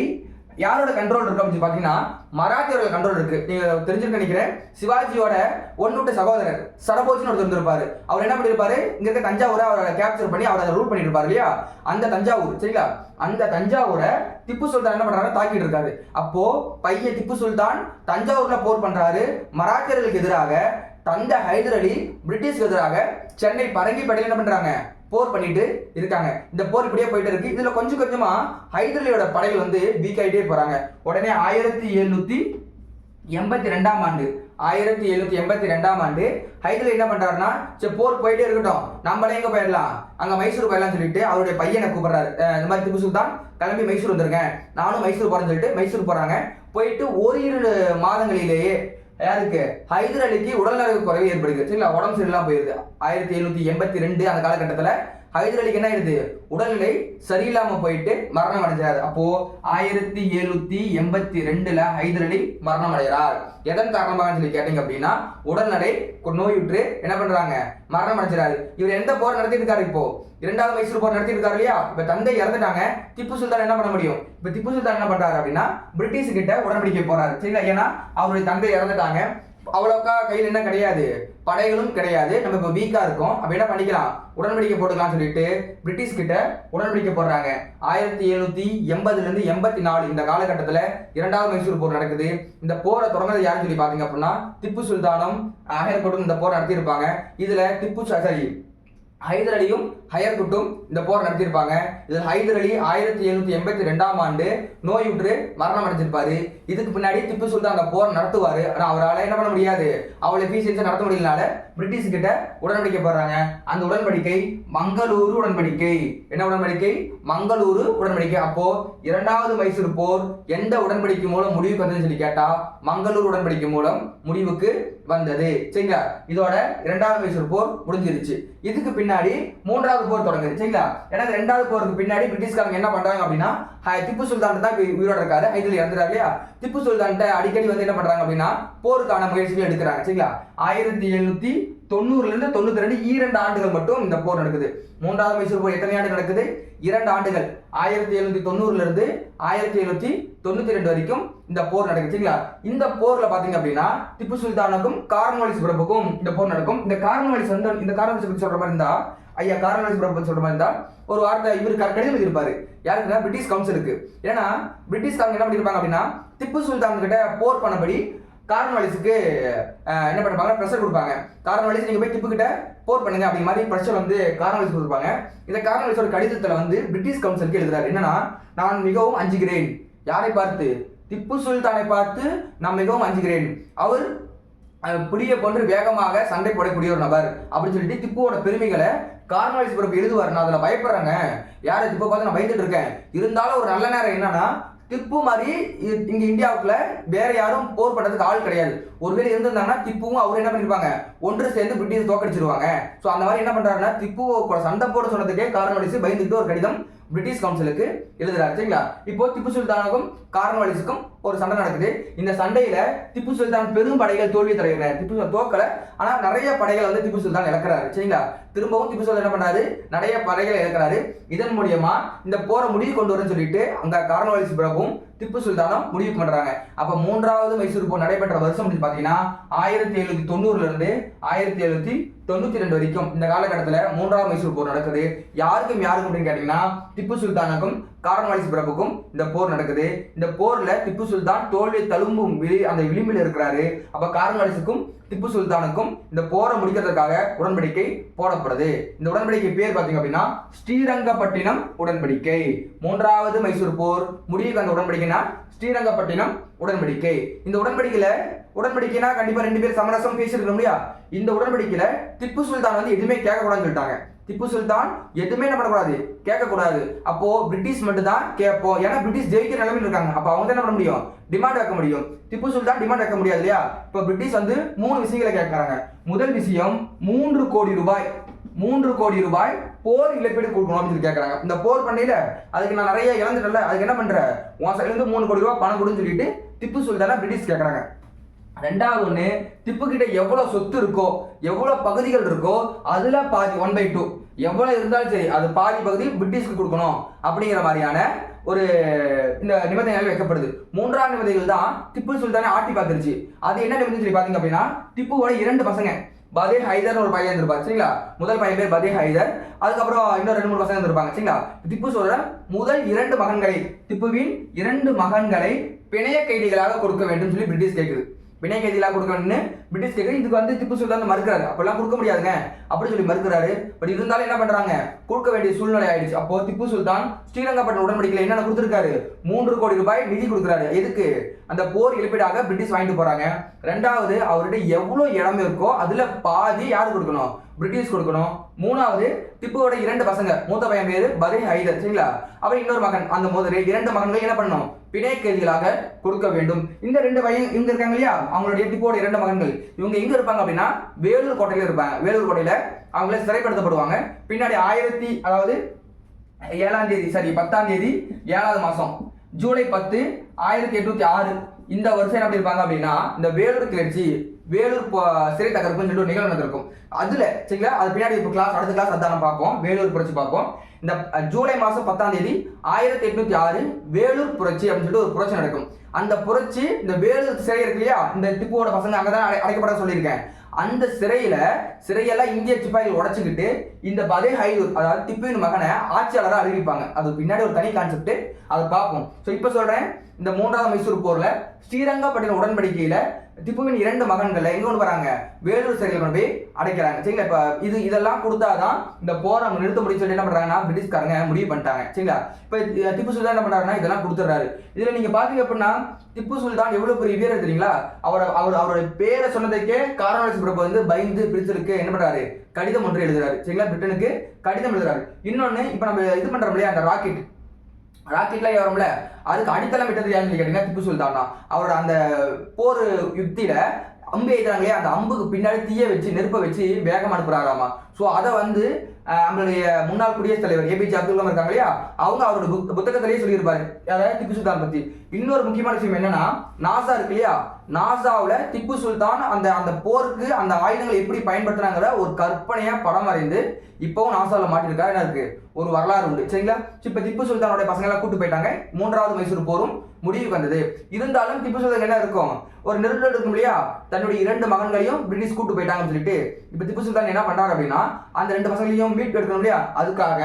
யாரோட கண்ட்ரோல் இருக்கு அப்படின்னு பாத்தீங்கன்னா மராத்தியோட கண்ட்ரோல் இருக்கு. நீங்க தெரிஞ்சுக்க நினைக்கிறேன், சிவாஜியோட ஒன்னுட்ட சகோதரர் சரபோஜின்னு ஒருத்தர் இருந்திருப்பாரு. அவர் என்ன பண்ணிருப்பாரு, இங்க இருக்க தஞ்சாவூரை அவரை கேப்சர் பண்ணி அவரை ரூல் பண்ணிட்டு இருப்பாரு இல்லையா, அந்த தஞ்சாவூர். சரிங்களா, அந்த தஞ்சாவூரை திப்பு சுல்தான் என்ன பண்றாரு, தாக்கிட்டு இருக்காரு. அப்போ பையன் திப்பு சுல்தான் தஞ்சாவூர்ல போர் பண்றாரு. மராத்தியர்களுக்கு எதிராக தந்தை ஹைதர் அலி பிரிட்டிஷ்க்கு எதிராக சென்னை பரங்கிப்பேட்டையில என்ன பண்றாங்க, போர் பண்ணிட்டு இருக்காங்க. இந்த போர் இப்படியே போயிட்டு இருக்கு. இதுல கொஞ்சம் கொஞ்சமா ஹைதர் அலியோட படைகள் வந்து வீக் ஆயிட்டே போறாங்க. உடனே 1782 ஆண்டு ஹைதர் அலி என்ன பண்றாருன்னா, சரி போர் போயிட்டே இருக்கட்டும், நம்மளே எங்க போயிடலாம், அங்க மைசூர் போயிடலாம் சொல்லிட்டு அவருடைய பையனை கூப்பிடுறாரு. இந்த மாதிரி திப்பு சுல்தான் கிளம்பி மைசூர் வந்திருக்கேன், நானும் மைசூர் போறேன்னு சொல்லிட்டு மைசூர் போறாங்க. போயிட்டு ஓரிரு மாதங்களிலேயே யாருக்கு, ஹைதர் அலிக்கு உடல்நல குறைவு ஏற்படுது. சரிங்களா, உடம்பு சரியில்லாம போயிருது. 1782 அந்த காலகட்டத்தில் ஹைதர் அலிக்கு என்ன ஆயிடுது, உடல்நிலை சரியில்லாம போயிட்டு மரணம் அடைஞ்சாரு. அப்போ 1782 ஹைதர் அலி மரணம் அடைகிறார். எதன் காரணமாக சொல்லி கேட்டீங்க அப்படின்னா, உடல்நிலை நோயுற்று என்ன பண்றாங்க, மரணம் அடைஞ்சாரு. இவர் எந்த போர் நடத்திட்டு இருக்காரு, இப்போ இரண்டாவது மைசூர் போர் நடத்திட்டு இருக்காரு இல்லையா. இப்ப தந்தை இறந்துட்டாங்க, திப்பு சுல்தான் என்ன பண்ண முடியும், இப்ப திப்பு சுல்தான் என்ன பண்றாரு அப்படின்னா பிரிட்டிஷ் கிட்ட உடன்படிக்கை போறாரு. சரிங்களா, ஏன்னா அவருடைய தந்தை இறந்துட்டாங்க, அவ்வளோக்கா கையில் என்ன கிடையாது, படைகளும் கிடையாது, நம்ம இப்போ வீக்கா இருக்கோம், அப்ப என்ன பண்ணிக்கலாம், உடன்படிக்கை போட்டுக்கலாம் சொல்லிட்டு பிரிட்டிஷ் கிட்ட உடன்படிக்கை போடுறாங்க. 1780 இருந்து 84 இந்த காலகட்டத்தில் இரண்டாவது மைசூர் போர் நடக்குது. இந்த போரை தொடர்ந்தது யாருன்னு சொல்லி பாத்தீங்க அப்படின்னா திப்பு சுல்தானும் அயர்குட்டும் இந்த போரை நடத்தியிருப்பாங்க. இதுல ஹைதர் அலியும் அயர்குட்டும் இந்த போர் நடத்தியிருப்பாங்க. இதில் ஹைதர் அலி 1782 ஆண்டு நோயுற்று மரணம் அடைஞ்சிருப்பாரு. இதுக்கு பின்னாடி திப்பு சுல்தான் அந்த போர் நடத்துவாரு. ஆனா அவரால் என்ன பண்ண முடியாது, அவளை எஃபிஷியன்ஸா நடத்த முடியலனால பிரிட்டிஷ் கிட்ட உடன்படிக்கை போடுறாங்க. அந்த உடன்படிக்கை மங்களூரு உடன்படிக்கை. என்ன உடன்படிக்கை, மங்களூரு உடன்படிக்கை. அப்போ இரண்டாவது மைசூர் போர் எந்த உடன்படிக்கை மூலம் முடிவுக்கு வந்ததுன்னு சொல்லி கேட்டா மங்களூர் உடன்படிக்கை மூலம் முடிவுக்கு வந்தது. சரிங்களா, இதோட இரண்டாவது மைசூர் போர் முடிஞ்சிருச்சு. இதுக்கு பின்னாடி மூன்றாவது போர் தொடங்குது. சரிங்களா, ஏன்னா இரண்டாவது போருக்கு பின்னாடி பிரிட்டிஷ்காரங்க என்ன பண்றாங்க அப்படின்னா, திப்பு சுல்தான் தான் உயிரோட இருக்காரு, ஹைதர் அலி இறந்துறாரு இல்லையா, திப்பு சுல்தான் அடிக்கடி வந்து என்ன பண்றாங்க அப்படின்னா போருக்கான முயற்சிகள் எடுக்கிறாங்க. சரிங்களா, 1790 இருந்து 92 2 ஆண்டுகள் மட்டும் இந்த போர் நடக்குது. மூன்றாவது மைசூர் போர் எத்தனை ஆண்டு நடக்குது, 2 ஆண்டுகள். 1790 இருந்து 1792 வரைக்கும் இந்த போர் நடக்குது. சரிங்களா, இந்த போர்ல பாத்தீங்க அப்படின்னா திப்பு சுல்தானுக்கும் கார்ன்வாலிஸ் பிரபுக்கும் இந்த போர் நடக்கும். இந்த கார்ன்வாலிஸ் வந்து இந்த கார்ன்வாலிஸ் சொல்ற மாதிரி இருந்தா, ஐயா கார்ன்வாலிஸ் பிரபு சொல்ற மாதிரி இருந்தா ஒரு வார்த்தை இவரு கடிதம் எழுதியிருப்பாரு. யாருக்குன்னா பிரிட்டிஷ் கவுன்சிலுக்கு. ஏன்னா பிரிட்டிஷ்காரங்க என்ன பண்ணிருப்பாங்க அப்படின்னா திப்பு சுல்தான் கிட்ட போர் பண்ணபடி கார்ன்வாலிஸுக்கு என்ன பண்ணுவாங்க, ப்ரெஷர் கொடுப்பாங்க. கார்ன்வாலிஸ் நீங்க போய் திப்பு கிட்ட போர் பண்ணுங்க அப்படி மாதிரி ப்ரெஷர் வந்து கார்ன்வாலிஸ் கொடுப்பாங்க. இந்த கார்ன்வாலிஸோட கடிதத்துல வந்து பிரிட்டிஷ் கவுன்சிலுக்கு எழுதுறாரு. என்னன்னா, நான் மிகவும் அஞ்சுகிறேன். யாரை பார்த்து, திப்பு சுல்தானை பார்த்து நான் மிகவும் அஞ்சுகிறேன். அவர் புலியை போன்று வேகமாக சண்டை போடக்கூடிய ஒரு நபர் அப்படின்னு சொல்லிட்டு திப்புவோட பெருமைகளை கார்ன்வாலிஸ் பிரபு எழுதுவார். நான் அதில் பயப்படுறேங்க, யாரை திப்பு பார்த்து நான் பயந்துட்டு இருக்கேன். இருந்தாலும் ஒரு நல்ல நேரம் என்னன்னா, திப்பு மாதிரி இங்க இந்தியாவுக்குள்ள வேற யாரும் போர் பண்றதுக்கு ஆள் கிடையாது. ஒருவேளை இருந்திருந்தாங்கன்னா திப்புவும் அவர் என்ன பண்ணிருப்பாங்க, ஒன்று சேர்ந்து பிரிட்டிஷ் தோக்கடிச்சிருவாங்க. சோ அந்த மாதிரி என்ன பண்றாருன்னா திப்பு சண்டை போட சொன்னதுக்கே கார்ன்வாலிஸ் பயந்துட்டு ஒரு கடிதம் பிரிட்டிஷ் கவுன்சிலுக்கு எழுதுறாரு. சரிங்களா, இப்போ திப்பு சுல்தானுக்கும் கார்ன்வாலிஸுக்கும் ஒரு சண்டை நடக்குது. இந்த சண்டையில திப்பு சுல்தான் பெரும் படைகள் தோல்வி தருகிறார். திப்பு சுல்தான் தோக்கல, ஆனா நிறைய படைகள் வந்து திப்பு சுல்தான் இழக்கிறாரு. சரிங்களா, திரும்பவும் திப்பு சுல்தான் என்ன பண்றாரு, நிறைய படைகளை இழக்கிறாரு. இதன் மூலியமா இந்த போரை முடிவு கொண்டு வரன்னு சொல்லிட்டு அந்த கார்ன்வாலிஸ் பிரபுவும் திப்பு சுல்தானும் முடிவு பண்றாங்க. அப்ப மூன்றாவது மைசூர் போர் நடைபெற்ற வருஷம் பாத்தீங்கன்னா 1790 இருந்து 1792 வரைக்கும் இந்த காலகட்டத்தில் மூன்றாவது மைசூர் போர் நடக்குது. யாருக்கும் அப்படின்னு கேட்டீங்கன்னா திப்பு சுல்தானுக்கும் கார்ன்வாலிஸ் பிரபுக்கும் இந்த போர் நடக்குது. இந்த போர்ல திப்பு சுல்தான் தோல்வி தழும்பும் அந்த விளிம்பில் இருக்கிறாரு. அப்ப கார்ன்வாலிஸுக்கும் திப்பு சுல்தானுக்கும் இந்த போரை முடிக்கிறதுக்காக உடன்படிக்கை போடப்படுது. இந்த உடன்படிக்கை பேர் பாத்தீங்க அப்படின்னா ஸ்ரீரங்கப்பட்டினம் உடன்படிக்கை. மூன்றாவது மைசூர் போர் முடிவுக்கு அந்த உடன்படிக்கைனா ஸ்ரீரங்கப்பட்டினம் உடன்படிக்கை. இந்த உடன்படிக்கைனா கண்டிப்பா 2 பேர் சமரசம் பேசிருக்கணும் இல்லையா. இந்த உடன்படிக்கையில திப்பு சுல்தான் வந்து எதுவுமே கேட்கக்கூடாதுன்னு சொல்லிட்டாங்க. திப்பு சுல்தான் எதுவுமே என்ன பண்ணக்கூடாது, கேட்கக்கூடாது. அப்போ பிரிட்டிஷ் மட்டும் தான் கேட்போம். ஏன்னா பிரிட்டிஷ் ஜெயிக்கிற நிலைமையில் இருக்காங்க. அப்போ அவங்க தான் என்ன பண்ண முடியும், டிமாண்ட் வைக்க முடியும். திப்பு சுல்தான் டிமாண்ட் வைக்க முடியாது இல்லையா. இப்போ பிரிட்டிஷ் வந்து 3 விஷயங்களை கேட்கறாங்க. முதல் விஷயம் 3 கோடி ரூபாய், 3 கோடி ரூபாய் போர் இழப்பீடு கொடுக்கணும் அப்படின்னு சொல்லி கேட்கறாங்க. இந்த போர் பண்ணையில அதுக்கு நான் நிறைய இழந்துட்டல, அதுக்கு என்ன பண்ற, உன் சைடுல இருந்து 3 கோடி ரூபாய் பணம் கொடுன்னு சொல்லிட்டு திப்பு சுல்தானை பிரிட்டிஷ் கேட்கறாங்க. ரெண்டாவது ஒண்ணு, திப்பு கிட்ட எவ்வளவு சொத்து இருக்கோ, எவ்வளவு பகுதிகள் இருக்கோ அதுல பாதி 1/2 எவ்வளவு இருந்தாலும் சரி அது பாதி பகுதி பிரிட்டிஷ்க்கு கொடுக்கணும் அப்படிங்கிற மாதிரியான ஒரு இந்த நிபந்தனைகள் வைக்கப்படுது. 3ஆம் நிபந்தனைகள் தான் திப்பு சுல்தானை ஆட்டி பார்த்துருச்சு. அது என்ன நிபந்தனை சொல்லி பாத்தீங்க அப்படின்னா, திப்புவோட 2 பசங்க பதே ஹைதர் ஒரு பையன் இருப்பார் சரிங்களா. முதல் பையன் பேர் பதே ஹைதர், அதுக்கப்புறம் இன்னும் 2-3 பசங்க இருப்பாங்க சரிங்களா. திப்பு சொல்ற முதல் 2 மகன்களை, திப்புவின் 2 மகன்களை பிணைய கைதிகளாக கொடுக்க வேண்டும் சொல்லி பிரிட்டிஷ் கேட்குது. பிணை கைதிகளாக கொடுக்க வேண்டும்னு பிரிட்டிஷ் கேட்குது. இதுக்கு வந்து திப்பு சுல்தான் மறுக்கிறாரு. அப்பெல்லாம் கொடுக்க முடியாதுங்க அப்படின்னு சொல்லி மறுக்கிறாரு. பட் இருந்தாலும் என்ன பண்றாங்க, கொடுக்க வேண்டிய சூழ்நிலை ஆயிடுச்சு. அப்போ திப்பு சுல்தான் ஸ்ரீரங்கப்பட்ட உடன்படிக்கையில் என்னென்ன கொடுத்துருக்காரு, 3 கோடி ரூபாய் நிதி கொடுக்குறாரு. எதுக்கு, அந்த போர் இழப்பீடாக பிரிட்டிஷ் வாங்கிட்டு போறாங்க. ரெண்டாவது, அவர்கிட்ட எவ்வளவு இடம் இருக்கோ அதுல பாதி யாரு கொடுக்கணும், பிரிட்டிஷ் கொடுக்கணும். மூணாவது, திப்புவோட 2 பசங்க, மூத்த பையன் பேரு பதே ஹைதர் சரிங்களா, அவர் இன்னொரு மகன், அந்த முதல் 2 மகன்கள் என்ன பண்ணணும், பிணை கைதிகளாக கொடுக்க வேண்டும். இந்த 2 பையன் இங்க இருக்காங்க இல்லையா, அவங்களுடைய திப்புவோட 2 மகன்கள் இவங்க எங்க இருப்பாங்க அப்படின்னா வேலூர் கோட்டையில இருப்பாங்க. வேலூர் கோட்டையில அவங்கள சிறைப்படுத்தப்படுவாங்க. பின்னாடி 10ஆம் தேதி 7வது மாசம் ஜூலை 10, 1806 இந்த வருஷம் என்ன பண்ணிருப்பாங்க அப்படின்னா, இந்த வேலூர் கிளர்ச்சி, வேலூர் சிறை தகர்ப்புன்னு சொல்லிட்டு ஒரு நிகழ்வு நடந்திருக்கும். அதுல சரிங்களா, அது பின்னாடி அடுத்த கிளாஸ் அதான் பார்ப்போம், வேலூர் புரட்சி பார்ப்போம். இந்த ஜூலை மாசம் 10ஆம் தேதி 1806 வேலூர் புரட்சி அப்படின்னு சொல்லிட்டு ஒரு புரட்சி நடக்கும். அந்த புரட்சி, இந்த வேலூர் சிறை இருக்கு இல்லையா, இந்த திப்புவோட பசங்க அங்கதான் அடைக்கப்பட சொல்லியிருக்கேன். அந்த சிறையெல்லாம் இந்திய சிப்பாய்கள் உடைச்சுக்கிட்டு இந்த பதே ஹைதர், அதாவது திப்புவின் மகனை ஆட்சியாளராக அறிவிப்பாங்க. அது பின்னாடி ஒரு தனி கான்செப்ட், அதை பார்ப்போம். ஸோ இப்போ சொல்றேன், இந்த 3ஆவது மைசூர் போர்ல ஸ்ரீரங்கப்பட்டின உடன்படிக்கையில திப்புவின் 2 மகன்களை எங்க கொண்டு வராங்க, வேலூர் சிறையில் கொண்டு போய் அடைக்கிறாங்க சரிங்களா. இப்ப இதெல்லாம் கொடுத்தாதான் இந்த போரை நிறுத்த முடியும் சொல்லி என்ன பண்றாங்கன்னா பிரிட்டிஷ்காரங்க முடிவு பண்ணிட்டாங்க சரிங்களா. இப்ப திப்பு சுல்தான் என்ன பண்றாருன்னா இதெல்லாம் கொடுத்துறாரு. இதுல நீங்க பாத்தீங்க அப்படின்னா திப்பு சுல்தான் எவ்வளவு பெரிய வீரர் தெரியுங்களா. அவருடைய பேரை சொன்னதுக்கே கார்ன்வாலிஸ் பிரபு வந்து பயந்து பிரிட்டிஷருக்கு என்ன பண்றாரு, கடிதம் ஒன்று எழுதுறாரு சரிங்களா, பிரிட்டனுக்கு கடிதம் எழுதுறாரு. இன்னொன்னு, இப்ப நம்ம இது பண்றோம் இல்லையா, அந்த ராக்கெட்லாம் வரும்ல, அதுக்கு அடித்தளம் விட்டது யாருன்னு கேட்டீங்கன்னா திப்பு சுல்தான் தான். அவரோட அந்த போர் யுத்தியில அம்பு எழுதுறாங்களே, அந்த அம்புக்கு பின்னாடி தீய வச்சு நெருப்பை வச்சு வேகம் அனுப்புறாராமா. ஸோ அதை வந்து நம்மளுடைய முன்னாள் குடியரசுத் தலைவர் ஏபிஜே அப்துல் கலாம் இருக்காங்க இல்லையா, அவங்க அவரோட புத்தகத்திலேயே சொல்லியிருப்பாரு அதாவது திப்பு சுல்தான் பத்தி. இன்னொரு முக்கியமான விஷயம் என்னன்னா, நாசா இருக்கு இல்லையா, நாசாவில் திப்பு சுல்தான் அந்த போருக்கு அந்த ஆயுதங்களை எப்படி பயன்படுத்துறாங்கிற ஒரு கற்பனையா படம் வரைந்து இப்பவும் நாசாவில் மாட்டிருக்காரு. என்ன இருக்கு, ஒரு வரலாறு உண்டு சரிங்களா. இப்ப திப்பு சுல்தானோட பசங்க எல்லாம் கூட்டு போயிட்டாங்க. 3வது மைசூர் போரும் முடிவுக்கு வந்தது. இருந்தாலும் திப்பு சுல்தான் என்ன இருக்கும், ஒரு நெருடல் இருக்கும் இல்லையா, தன்னுடைய 2 மகன்களையும் பிரிட்டிஷ் கூட்டு போயிட்டாங்கன்னு சொல்லிட்டு இப்ப திப்பு சுல்தான் என்ன பண்றாரு அப்படின்னா, அந்த 2 பசங்களையும் மீட் எடுக்கணும் இல்லையா, அதுக்காக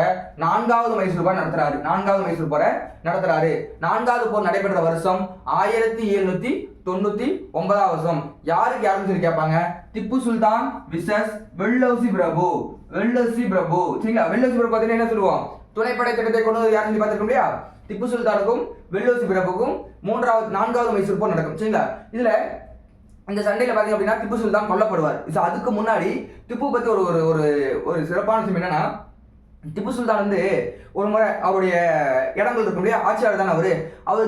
4வது மைசூர் போர் நடத்துறாரு. 4வது மைசூர் போரை நடத்துறாரு. 4வது போர் நடைபெற்ற வருஷம் 1799 வருஷம். யாருன்னு சொல்லி கேட்பாங்க, திப்பு சுல்தான் விசஸ் வெல்லௌசி பிரபு சரிங்களா. வெல்லௌசி பிரபு பார்த்தீங்கன்னா என்ன சொல்லுவோம், துணைப்படை திட்டத்தை கொண்டு வந்து யாருன்னு சொல்லி பார்த்துருக்கோம் இல்லையா, திப்பு சுல்தானுக்கும் வெல்லௌசி பிரபுக்கும் 4வது மைசூர் போர் நடக்கும் சரிங்களா. இதுல இந்த சண்டையில பாத்தீங்க அப்படின்னா திப்பு சுல்தான் கொல்லப்படுவார். அதுக்கு முன்னாடி திப்பு பத்தி ஒரு சிறப்பான விஷயம் என்னன்னா, திப்பு சுல்தான் வந்து ஒரு முறை அவருடைய இடங்கள் இருக்கும் இல்லையா, ஆட்சியாளர் தான் அவர்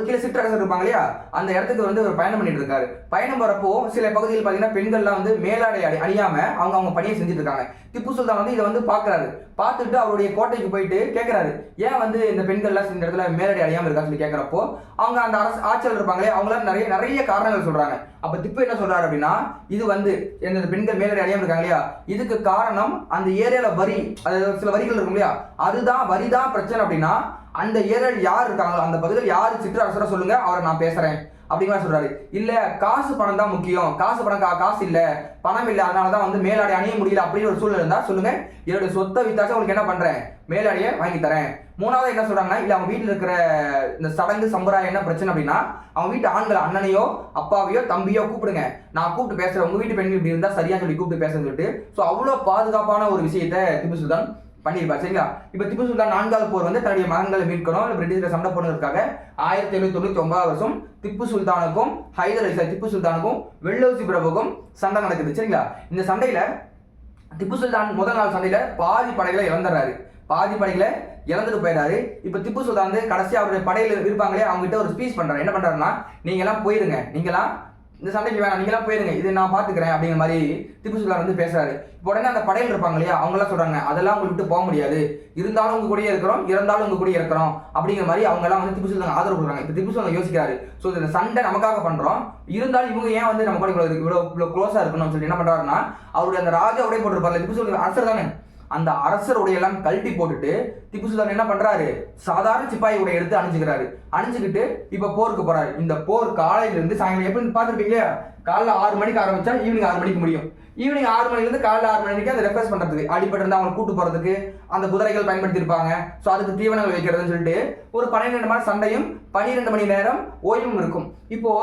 கீழே சிற்றரசர் இருப்பாங்க இல்லையா, அந்த இடத்துக்கு வந்து ஒரு பயணம் பண்ணிட்டு இருக்காரு. பயணம் வரப்போ சில பகுதியில் பார்த்தீங்கன்னா பெண்கள்லாம் வந்து மேலாடை அணியாம அவங்க பணியை செஞ்சுட்டு இருக்காங்க. திப்பு சுல்தான் வந்து இதை வந்து பாக்குறாரு. பார்த்துட்டு அவருடைய கோட்டைக்கு போயிட்டு கேட்கிறாரு, ஏன் வந்து இந்த பெண்கள்லாம் இந்த இடத்துல மேலடை அணியாம இருக்கான்னு சொல்லி கேட்கிறப்போ அவங்க அந்த ஆட்சியாளர் இருப்பாங்களே அவங்களாம் நிறைய காரணங்கள் சொல்றாங்க. அப்ப திப்பு என்ன சொல்றாரு அப்படின்னா, இது வந்து இந்த பெண்கள் மேலடை அணியாம இருக்காங்க இல்லையா, இதுக்கு காரணம் அந்த ஏரியால வரி, அதாவது சில வரிகள் இருக்கும் இல்லையா, அதுதான் வரிதான் பிரச்சனை அப்படின்னா, அந்த ஏரியாவில் யார் இருக்காங்களோ அந்த பகுதியில் யாரு சிற்றரசரா சொல்லுங்க, அவரை நான் பேசுறேன் அப்படிங்கிற சொல்றாரு. இல்ல காசு பணம் தான் முக்கியம், காசு இல்ல பணம் இல்ல, அதனாலதான் வந்து மேலாடை அணிய முடியல அப்படின்னு ஒரு சூழ்நிலை இருந்தா சொல்லுங்க, என்னுடைய சொத்தை வித்தாச்சும் உங்களுக்கு என்ன பண்றேன், மேலாடையை வாங்கி தரேன். 3வது என்ன சொல்றாங்கன்னா, இல்ல அவங்க வீட்டுல இருக்கிற இந்த சடங்கு சம்பிரதாயம் என்ன பிரச்சனை அப்படின்னா, அவங்க வீட்டு ஆண்கள் அண்ணனையோ அப்பாவையோ தம்பியோ கூப்பிடுங்க, நான் கூப்பிட்டு பேசுறேன், உங்க வீட்டு பெண்கள் இப்படி இருந்தா சரியா சொல்லி கூப்பிட்டு பேசுன்னு சொல்லிட்டு ஸோ அவ்வளவு பாதுகாப்பான ஒரு விஷயத்தை திப்பு சுல்தான் பண்ணியிருப்பார் சரிங்களா. இப்ப திப்பு சுல்தான் 4வது போர் வந்து தன்னுடைய மகன்களை மீட்கணும், பிரிட்டிஷ் சண்டை போடுறதுக்காக 1799 வருஷம் திப்பு சுல்தானுக்கும் வெல்லௌசி பிரபுக்கும் சண்டை நடக்குது சரிங்களா. இந்த சண்டையில திப்பு சுல்தான் முதல் நாள் சண்டையில பாதி படைகளை இழந்துடுறாரு, பாதி படைகளை இழந்துட்டு போயிடாரு. இப்போ திப்பு சுல்தான் வந்து கடைசியாக அவருடைய படையில் இருப்பாங்களே அவங்க கிட்ட ஒரு ஸ்பீச் பண்றாரு. என்ன பண்றாருன்னா, நீங்க எல்லாம் போயிருங்க, நீங்களாம் இந்த சண்டைக்கு வேணாம், நீங்களாம் போயிருங்க, இது நான் பாத்துக்கிறேன் அப்படிங்கிற மாதிரி திப்பு சுல்தான் வந்து பேசுறாரு. இப்போ உடனே அந்த படையில் இருப்பாங்க இல்லையா அவங்க எல்லாம் சொல்றாங்க, அதெல்லாம் உங்க விட்டு போக முடியாது, இருந்தாலும் உங்க கூட இருக்கிறோம், இறந்தாலும் உங்க கூட இருக்கிறோம் அப்படிங்கிற மாதிரி அவங்க எல்லாம் வந்து திப்பு சுல்தான் ஆதரவு கொடுக்குறாங்க. இப்போ திப்பு சுல்தான் யோசிக்கிறாரு, ஸோ இந்த சண்டை நமக்காக பண்றோம், இருந்தாலும் இவங்க ஏன் வந்து நம்ம கூட இவ்வளவு க்ளோஸா இருக்கணும்னு சொல்லி என்ன பண்றாருன்னா, அவருடைய அந்த ராஜா உடைய போட்டிருப்பாரு, திப்பு சுல்தான் அரசர் தானே, அந்த அரசர் உடைய எல்லாம் கழட்டி போட்டுட்டு திப்பு சுல்தான் என்ன பண்றாரு, சாதாரண சிப்பாய் உடைய எடுத்து அணிஞ்சுக்கிறாரு. அணிஞ்சுக்கிட்டு இப்ப போருக்கு போறாரு. இந்த போர் காலையில இருந்து சாயங்காலம் எப்படி பார்த்துருப்பீங்க, காலைல 6 மணிக்கு ஆரம்பிச்சா ஈவினிங் 6 மணிக்கு முடியும். ஈவினிங் 6 மணிலேருந்து காலைல 6 மணிக்கு அதை ரெஃப்ரெஷ் பண்றதுக்கு, அடிப்பட்டு இருந்தா அவங்க கூட்டு போறதுக்கு அந்த குதிரைகள் பயன்படுத்தி இருப்பாங்க. ஸோ அதுக்கு தீவனங்கள் வைக்கிறதுன்னு சொல்லிட்டு ஒரு 12 மணி நேரம் சண்டையும் 12 மணி நேரம் ஓய்வும் இருக்கும். இப்போ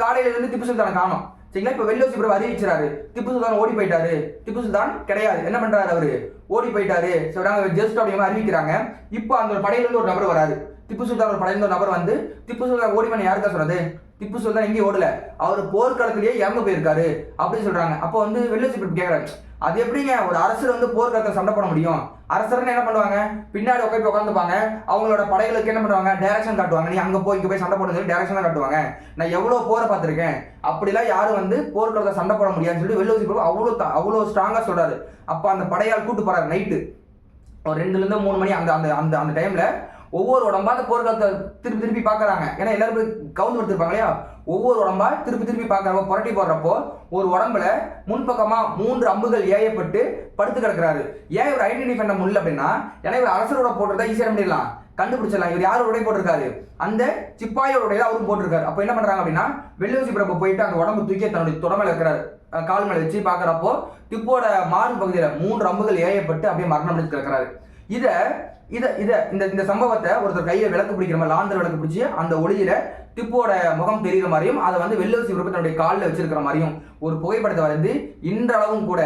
காலையில இருந்து திப்பு சுல்தான் காணும் சரிங்களா. இப்போ வெள்ளோசி பிரபு அறிவிச்சாரு, திப்பு சுல்தான் ஓடி போயிட்டாரு. திப்பு சுல்தான் கிடையாது, என்ன பண்றாரு, அவரு ஓடி போயிட்டாரு ஜஸ்ட் அப்படிங்கிற அறிவிக்கிறாங்க. இப்போ அந்த படையில இருந்து ஒரு நபர் வராது, திப்பு சுல்தான் ஒரு படையில ஒரு நபர் வந்து திப்பு சுல்தான் ஓடி பண்ண யாருக்கா சொன்னது, திப்பு சுல்தான் எங்கேயும் ஓடல, அவர் போர்க்களத்திலேயே இறந்து போயிருக்காரு அப்படின்னு சொல்றாங்க. அப்போ வந்து வெள்ளோசி பிரபு கேட்கறாரு, அது எப்படிங்க ஒரு அரசர் வந்து போர்க்களத்தில் சண்டை போட முடியும், அரசர்னு என்ன பண்ணுவாங்க, பின்னாடி உட்காந்துப்பாங்க, அவங்களோட படைகளுக்கு என்ன பண்ணுவாங்க, டைரக்ஷன் காட்டுவாங்க, நீ அங்க போய் இங்க போய் சண்டை போடுறது டைரக்ஷன் தான் காட்டுவாங்க, நான் எவ்வளவு போரை பார்த்திருக்கேன், அப்படிலாம் யாரும் வந்து போர்க்களத்தை சண்டை போட முடியாதுன்னு சொல்லி வெள்ளோசி பிரபு அவ்வளோ ஸ்ட்ராங்கா சொல்றாரு. அப்ப அந்த படையால் கூட்டு போறாரு நைட்டு ஒரு 2 to 3 மணி அந்த அந்த அந்த அந்த டைம்ல ஒவ்வொரு உடம்பா அந்த போர்க்களத்தை திருப்பி திருப்பி பாக்குறாங்க. ஏன்னா எல்லாரும் கவுந்து எடுத்திருப்பாங்க இல்லையா, ஒவ்வொரு உடம்பா திருப்பி திருப்பி பாக்குறப்போ புரட்டி போடுறப்போ ஒரு உடம்புல முன்பக்கமா 3 அம்புகள் ஏயப்பட்டு படுத்து கிடக்குறாரு. ஏன் இவர் ஐடென்டிஃபை பண்ண முடியல அப்படின்னா, ஏன்னா இவர் அரசரோட போட்டுறதா ஈஸியா பண்ணிடலாம், கண்டுபிடிச்சிடலாம், இவர் யாரோட உடை போட்டிருக்காரு, அந்த சிப்பாயோட உடைய அவரும் போட்டிருக்காரு. அப்போ என்ன பண்றாங்க அப்படின்னா, வெள்ளோசி பிரபு போயிட்டு அந்த உடம்பு தூக்கி தன்னுடைய தொடமையில இருக்கிறாரு, கால் மேல வச்சு பாக்குறப்போ திப்போட மார்பு பகுதியில 3 அம்புகள் ஏயப்பட்டு அப்படியே மரணம் அடைஞ்சு கிடக்கிறாரு. இந்த சம்பவத்தை ஒருத்தர் கையில விளக்கு பிடிக்கிற மாதிரி லாந்தர் விளக்கு பிடிச்சி அந்த ஒளியில திப்போட முகம் தெரிகிற மாதிரியும் அதை வந்து வெள்ளோசி பிரபு தன்னுடைய காலில் வச்சிருக்கிற மாதிரியும் ஒரு புகைப்படத்தை வரைந்து இன்றளவும் கூட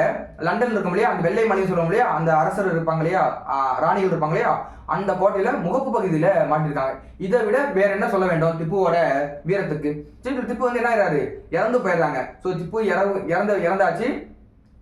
லண்டன்ல இருக்கும் இல்லையா, அந்த வெள்ளை மலையை சொல்லுவோம் இல்லையா, அந்த அரசர் இருப்பாங்க இல்லையா, ராணிகள் இருப்பாங்க இல்லையா, அந்த கோட்டையில முகப்பு பகுதியில மாட்டிருக்காங்க. இதை விட வேற என்ன சொல்ல வேண்டும் திப்புவோட வீரத்துக்கு. சரி, திப்பு வந்து என்ன ஆயிராரு, இறந்து போயிடுறாங்க. ஸோ திப்பு இறந்தாச்சு.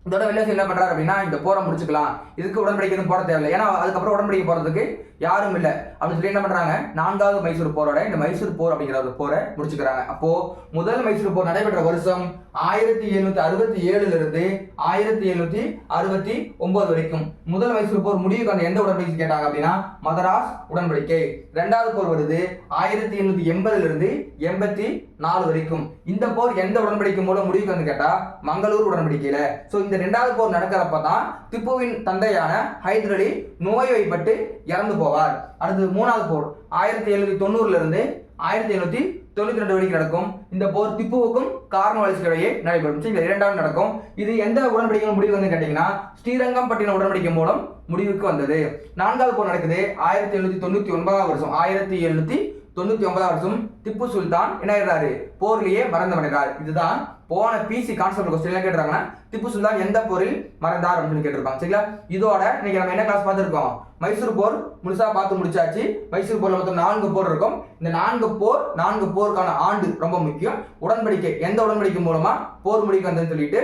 இதோட வெள்ளோசி என்ன பண்றாரு அப்படின்னா, இந்த போரை முடிச்சுக்கலாம், இதுக்கு உடன்படிக்கை எதுவும் போட தேவையில்லை, ஏன்னா அதுக்கப்புறம் உடன்படிக்கை போறதுக்கு யாரும் இல்லை அப்படின்னு சொல்லி என்ன பண்றாங்க, 4வது மைசூர் போரோட இந்த மைசூர் போர் அப்படிங்கிற ஒரு போரை முடிச்சுக்கிறாங்க. அப்போ முதல் மைசூர் போர் நடைபெற்ற வருஷம் 1767 இருந்து 1769 வரைக்கும். முதல் மைசூர் போர் முடிவுக்கு அந்த எந்த உடன்படிக்கை கேட்டாங்க அப்படின்னா மதராஸ் உடன்படிக்கை. 2வது போர் வருது 1880 இருந்து 84 வரைக்கும். இந்த போர் எந்த உடன்படிக்கை மூலம் முடிவுக்கு வந்து கேட்டா மங்களூர் உடன்படிக்கையில. சோ இந்த 2வது போர் நடக்கிறப்பதான் திப்புவின் தந்தையான ஹைதர் அலி நோய்வாய்ப்பட்டு இறந்து போவார். அடுத்து 3வது போர் 1790 இருந்து 1792 வரைக்கும் நடக்கும். இந்த போர் திப்புவுக்கும் கார்ன்வாலிஸ்க்கும் இடையே நடைபெறும். சரி, 2வது நடக்கும். இது எந்த உடன்படிக்கை முடிவு வந்து கேட்டீங்கன்னா ஸ்ரீரங்கம்பட்டினம் உடன்படிக்கை மூலம் முடிவுக்கு வந்தது. 4வது போர் நடக்குது 1799 வருஷம். 1799 வருஷம் திப்பு சுல்தான் என்ன ஆயிடுறாரு, போர்லயே மரணமடைகிறார். இதுதான் போன பிசி கான்செப்ட் கொஸ்டின்ல கேட்டுறாங்கன்னா திப்பு சுல்தான் எந்த போரில் மறைந்தார் அப்படின்னு கேட்டிருப்பாங்க. சரிங்களா, இதோட இன்னைக்கு நம்ம என்ன கிளாஸ் பார்த்துருக்கோம், மைசூர் போர் முழுசா பார்த்து முடிச்சாச்சு. மைசூர் போர்ல மொத்தம் 4 போர் இருக்கும். இந்த 4 போருக்கான ஆண்டு ரொம்ப முக்கியம். உடன்படிக்கை எந்த உடன்படிக்கை மூலமா போர் முடிக்க வந்ததுன்னு சொல்லிட்டு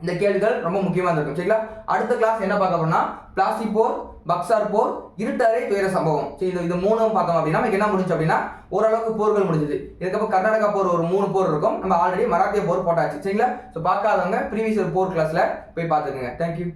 இந்த கேள்விகள் ரொம்ப முக்கியமா இருக்கும். சரிங்களா, அடுத்த கிளாஸ் என்ன பார்க்க போறோம்னா பிளாசி போர், பக்சார் போர், இருட்டறை துயர சம்பவம். சரி, இது 3ம் பார்த்தோம் அப்படின்னா நமக்கு என்ன முடிஞ்சு அப்படின்னா ஓரளவுக்கு போர்கள் முடிஞ்சது. இதுக்கப்புறம் கர்நாடகா போர் ஒரு 3 போர் இருக்கும். நம்ம ஆல்ரெடி மராத்திய போர் போட்டாச்சு. சரிங்களா, ஸோ பார்க்காதவங்க ப்ரீவியஸ் போர் கிளாஸ்ல போய் பார்த்துக்கோங்க. தேங்க்யூ.